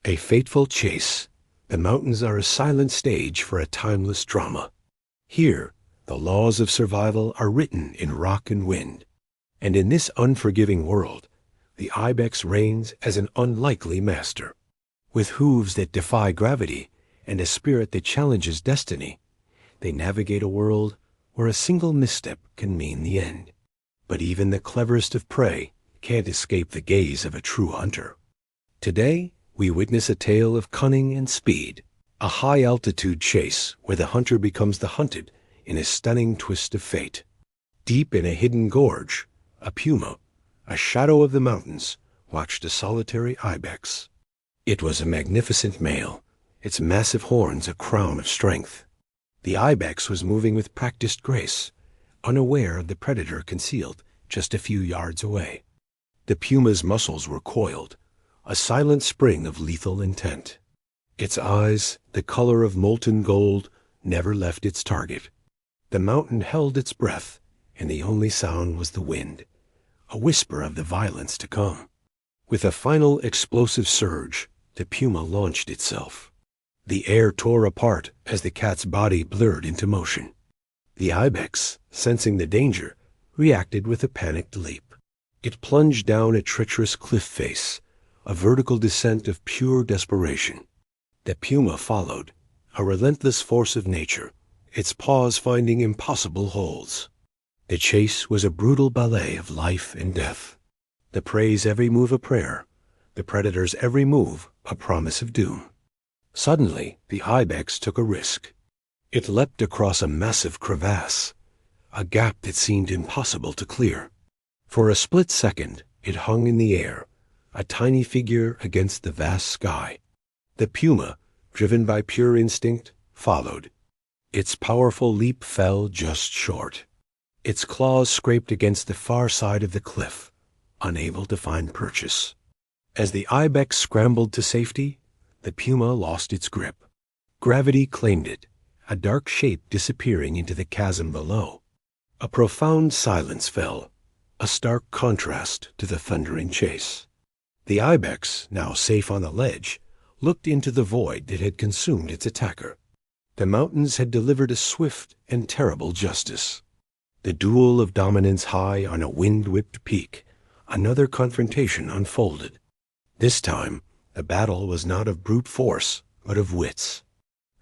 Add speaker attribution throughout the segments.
Speaker 1: A fateful chase. The mountains are a silent stage for a timeless drama. Here, the laws of survival are written in rock and wind. And in this unforgiving world, the ibex reigns as an unlikely master. With hooves that defy gravity and a spirit that challenges destiny, they navigate a world where a single misstep can mean the end. But even the cleverest of prey can't escape the gaze of a true hunter. Today, we witness a tale of cunning and speed, a high-altitude chase where the hunter becomes the hunted in a stunning twist of fate. Deep in a hidden gorge, a puma, a shadow of the mountains, watched a solitary ibex. It was a magnificent male, its massive horns a crown of strength. The ibex was moving with practiced grace, unaware of the predator concealed just a few yards away. The puma's muscles were coiled, a silent spring of lethal intent. Its eyes, the color of molten gold, never left its target. The mountain held its breath, and the only sound was the wind, a whisper of the violence to come. With a final explosive surge, the puma launched itself. The air tore apart as the cat's body blurred into motion. The ibex, sensing the danger, reacted with a panicked leap. It plunged down a treacherous cliff face, a vertical descent of pure desperation. The puma followed, a relentless force of nature, its paws finding impossible holes. The chase was a brutal ballet of life and death. The prey's every move a prayer, the predator's every move a promise of doom. Suddenly, the ibex took a risk. It leapt across a massive crevasse, a gap that seemed impossible to clear. For a split second, it hung in the air, a tiny figure against the vast sky. The puma, driven by pure instinct, followed. Its powerful leap fell just short. Its claws scraped against the far side of the cliff, unable to find purchase. As the ibex scrambled to safety, the puma lost its grip. Gravity claimed it, a dark shape disappearing into the chasm below. A profound silence fell, a stark contrast to the thundering chase. The ibex, now safe on the ledge, looked into the void that had consumed its attacker. The mountains had delivered a swift and terrible justice. The duel of dominance high on a wind-whipped peak, another confrontation unfolded. This time, the battle was not of brute force, but of wits.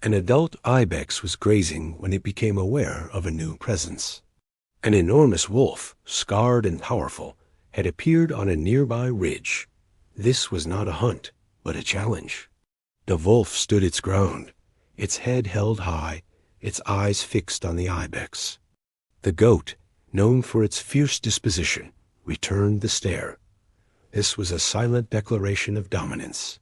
Speaker 1: An adult ibex was grazing when it became aware of a new presence. An enormous wolf, scarred and powerful, had appeared on a nearby ridge. This was not a hunt, but a challenge. The wolf stood its ground, its head held high, its eyes fixed on the ibex. The goat, known for its fierce disposition, returned the stare. This was a silent declaration of dominance.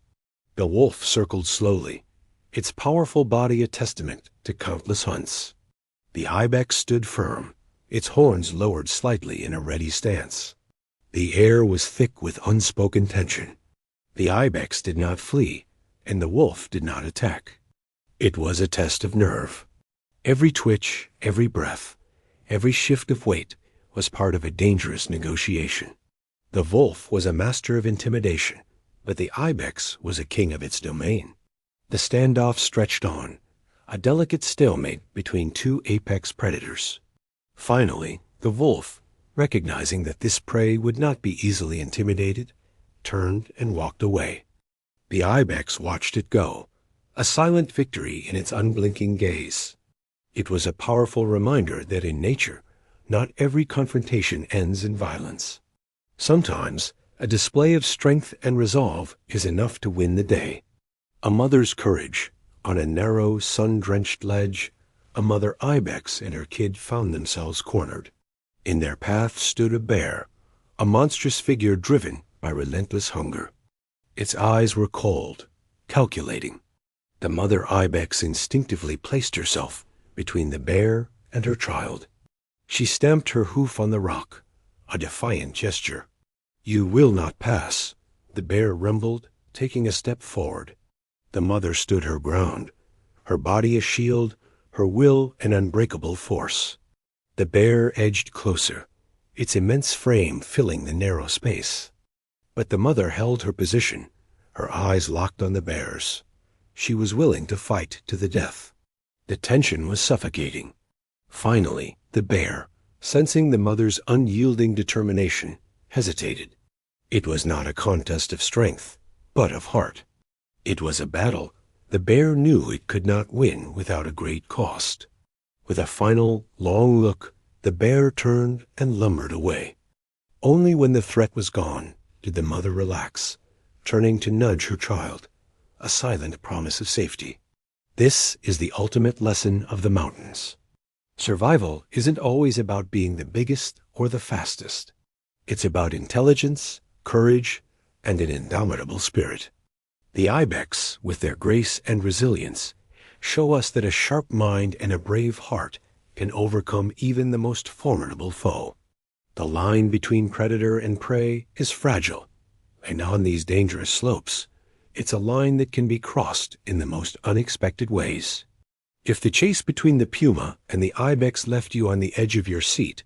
Speaker 1: The wolf circled slowly, its powerful body a testament to countless hunts. The ibex stood firm, its horns lowered slightly in a ready stance. The air was thick with unspoken tension. The ibex did not flee, and the wolf did not attack. It was a test of nerve. Every twitch, every breath, every shift of weight was part of a dangerous negotiation. The wolf was a master of intimidation, but the ibex was a king of its domain. The standoff stretched on, a delicate stalemate between two apex predators. Finally, the wolf, recognizing that this prey would not be easily intimidated, turned and walked away. The ibex watched it go, a silent victory in its unblinking gaze. It was a powerful reminder that in nature, not every confrontation ends in violence. Sometimes, a display of strength and resolve is enough to win the day. A mother's courage, on a narrow, sun-drenched ledge, a mother ibex and her kid found themselves cornered. In their path stood a bear, a monstrous figure driven by relentless hunger. Its eyes were cold, calculating. The mother ibex instinctively placed herself between the bear and her child. She stamped her hoof on the rock, a defiant gesture. "You will not pass," the bear rumbled, taking a step forward. The mother stood her ground, her body a shield, her will an unbreakable force. The bear edged closer, its immense frame filling the narrow space. But the mother held her position, her eyes locked on the bear's. She was willing to fight to the death. The tension was suffocating. Finally, the bear, sensing the mother's unyielding determination, hesitated. It was not a contest of strength, but of heart. It was a battle the bear knew it could not win without a great cost. With a final, long look, the bear turned and lumbered away. Only when the threat was gone did the mother relax, turning to nudge her child, a silent promise of safety. This is the ultimate lesson of the mountains. Survival isn't always about being the biggest or the fastest. It's about intelligence, courage, and an indomitable spirit. The Ibex, with their grace and resilience, show us that a sharp mind and a brave heart can overcome even the most formidable foe. The line between predator and prey is fragile, and on these dangerous slopes, it's a line that can be crossed in the most unexpected ways. If the chase between the puma and the Ibex left you on the edge of your seat,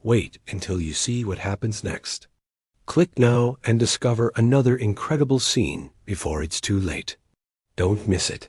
Speaker 1: wait until you see what happens next. Click now and discover another incredible scene before it's too late. Don't miss it.